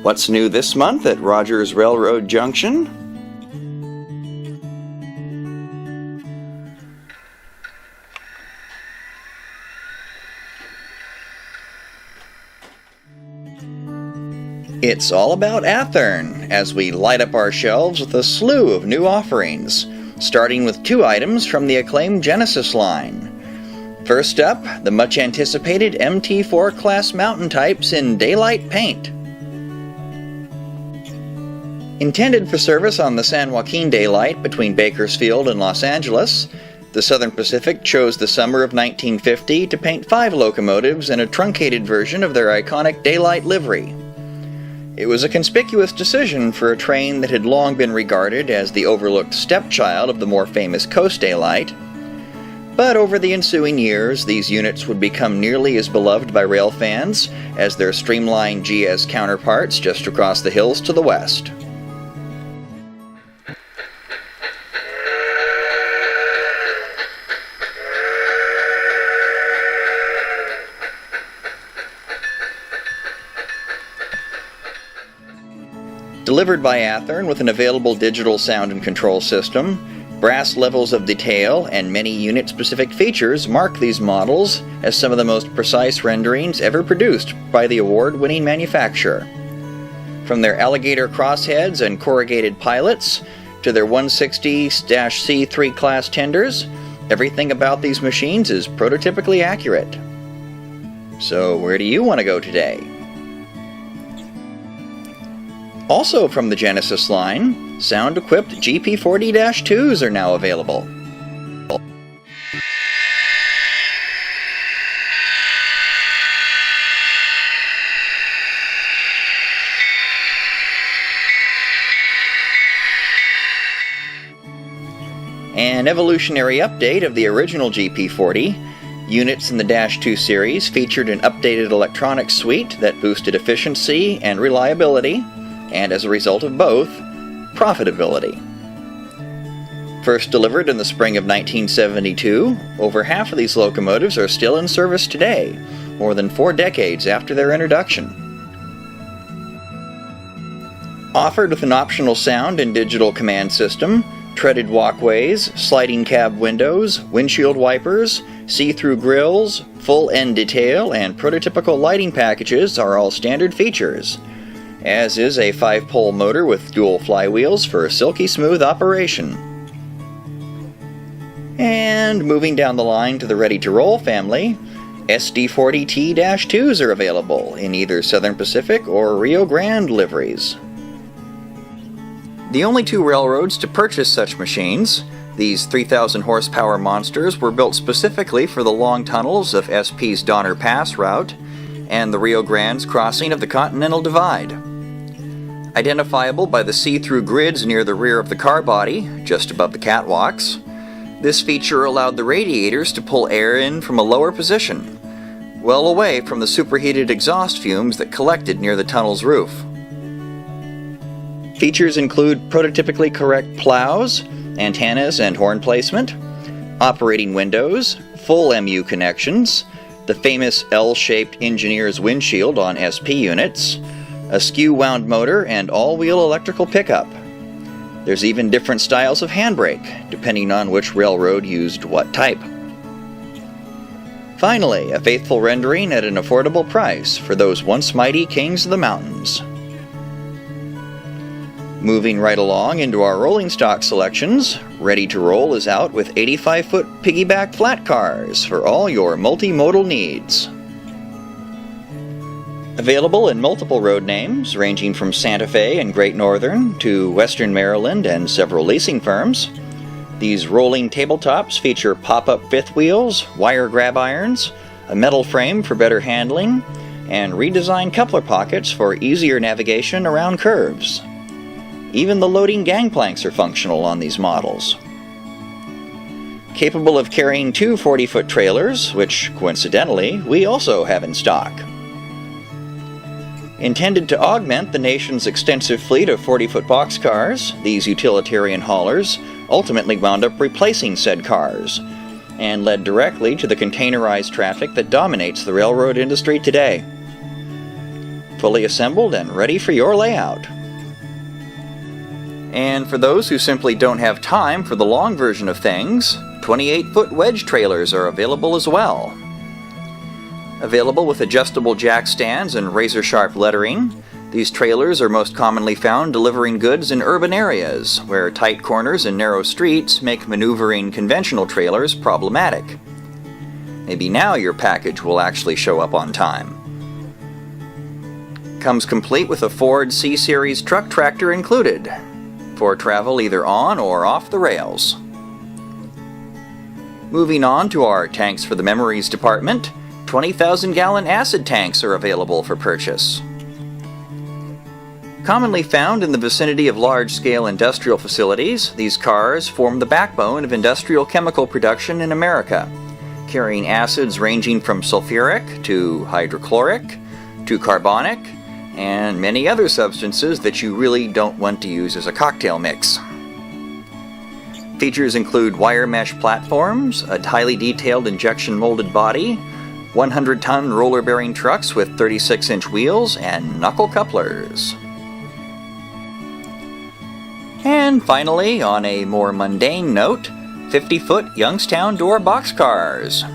What's new this month at Rogers Railroad Junction? It's all about Athearn, as we light up our shelves with a slew of new offerings, starting with 2 items from the acclaimed Genesis line. First up, the much-anticipated MT4 class mountain types in daylight paint. Intended for service on the San Joaquin Daylight between Bakersfield and Los Angeles, the Southern Pacific chose the summer of 1950 to paint 5 locomotives in a truncated version of their iconic daylight livery. It was a conspicuous decision for a train that had long been regarded as the overlooked stepchild of the more famous Coast Daylight. But over the ensuing years, these units would become nearly as beloved by rail fans as their streamlined GS counterparts just across the hills to the west. Delivered by Athearn with an available digital sound and control system, brass levels of detail and many unit-specific features mark these models as some of the most precise renderings ever produced by the award-winning manufacturer. From their alligator crossheads and corrugated pilots to their 160-C3 class tenders, everything about these machines is prototypically accurate. So where do you want to go today? Also from the Genesis line, sound-equipped GP40-2s are now available. An evolutionary update of the original GP40, units in the -2 series featured an updated electronics suite that boosted efficiency and reliability, and as a result of both, profitability. First delivered in the spring of 1972, over half of these locomotives are still in service today, more than 4 decades after their introduction. Offered with an optional sound and digital command system, treaded walkways, sliding cab windows, windshield wipers, see-through grills, full end detail, and prototypical lighting packages are all standard features, as is a 5-pole motor with dual flywheels for a silky smooth operation. And moving down the line to the ready-to-roll family, SD40T-2s are available in either Southern Pacific or Rio Grande liveries. The only 2 railroads to purchase such machines, these 3,000 horsepower monsters were built specifically for the long tunnels of SP's Donner Pass route and the Rio Grande's crossing of the Continental Divide. Identifiable by the see-through grids near the rear of the car body, just above the catwalks, this feature allowed the radiators to pull air in from a lower position, well away from the superheated exhaust fumes that collected near the tunnel's roof. Features include prototypically correct plows, antennas and horn placement, operating windows, full MU connections, the famous L-shaped engineer's windshield on SP units, a skew-wound motor, and all-wheel electrical pickup. There's even different styles of handbrake, depending on which railroad used what type. Finally, a faithful rendering at an affordable price for those once mighty kings of the mountains. Moving right along into our rolling stock selections, Ready to Roll is out with 85-foot piggyback flat cars for all your multimodal needs. Available in multiple road names, ranging from Santa Fe and Great Northern to Western Maryland and several leasing firms, these rolling tabletops feature pop-up fifth wheels, wire grab irons, a metal frame for better handling, and redesigned coupler pockets for easier navigation around curves. Even the loading gangplanks are functional on these models. Capable of carrying 2 40-foot trailers, which, coincidentally, we also have in stock. Intended to augment the nation's extensive fleet of 40-foot boxcars, these utilitarian haulers ultimately wound up replacing said cars, and led directly to the containerized traffic that dominates the railroad industry today. Fully assembled and ready for your layout. And for those who simply don't have time for the long version of things, 28-foot wedge trailers are available as well. Available with adjustable jack stands and razor-sharp lettering, these trailers are most commonly found delivering goods in urban areas, where tight corners and narrow streets make maneuvering conventional trailers problematic. Maybe now your package will actually show up on time. Comes complete with a Ford C-Series truck tractor included, for travel either on or off the rails. Moving on to our Tanks for the Memories department, 20,000-gallon acid tanks are available for purchase. Commonly found in the vicinity of large-scale industrial facilities, these cars form the backbone of industrial chemical production in America, carrying acids ranging from sulfuric to hydrochloric to carbonic, and many other substances that you really don't want to use as a cocktail mix. Features include wire mesh platforms, a highly detailed injection molded body, 100-ton roller-bearing trucks with 36-inch wheels, and knuckle couplers. And finally, on a more mundane note, 50-foot Youngstown door boxcars.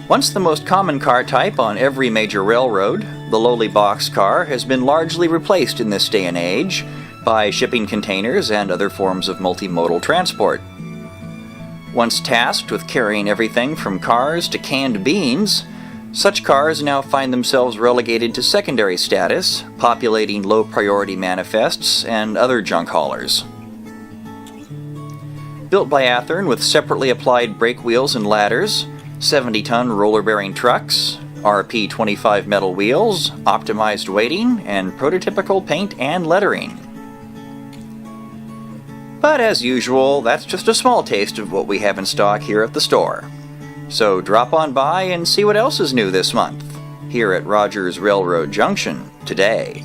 Once the most common car type on every major railroad, the lowly boxcar has been largely replaced in this day and age by shipping containers and other forms of multimodal transport. Once tasked with carrying everything from cars to canned beans, such cars now find themselves relegated to secondary status, populating low-priority manifests and other junk haulers. Built by Athearn with separately applied brake wheels and ladders, 70-ton roller-bearing trucks, RP25 metal wheels, optimized weighting, and prototypical paint and lettering. But as usual, that's just a small taste of what we have in stock here at the store. So drop on by and see what else is new this month, here at Rogers Railroad Junction today.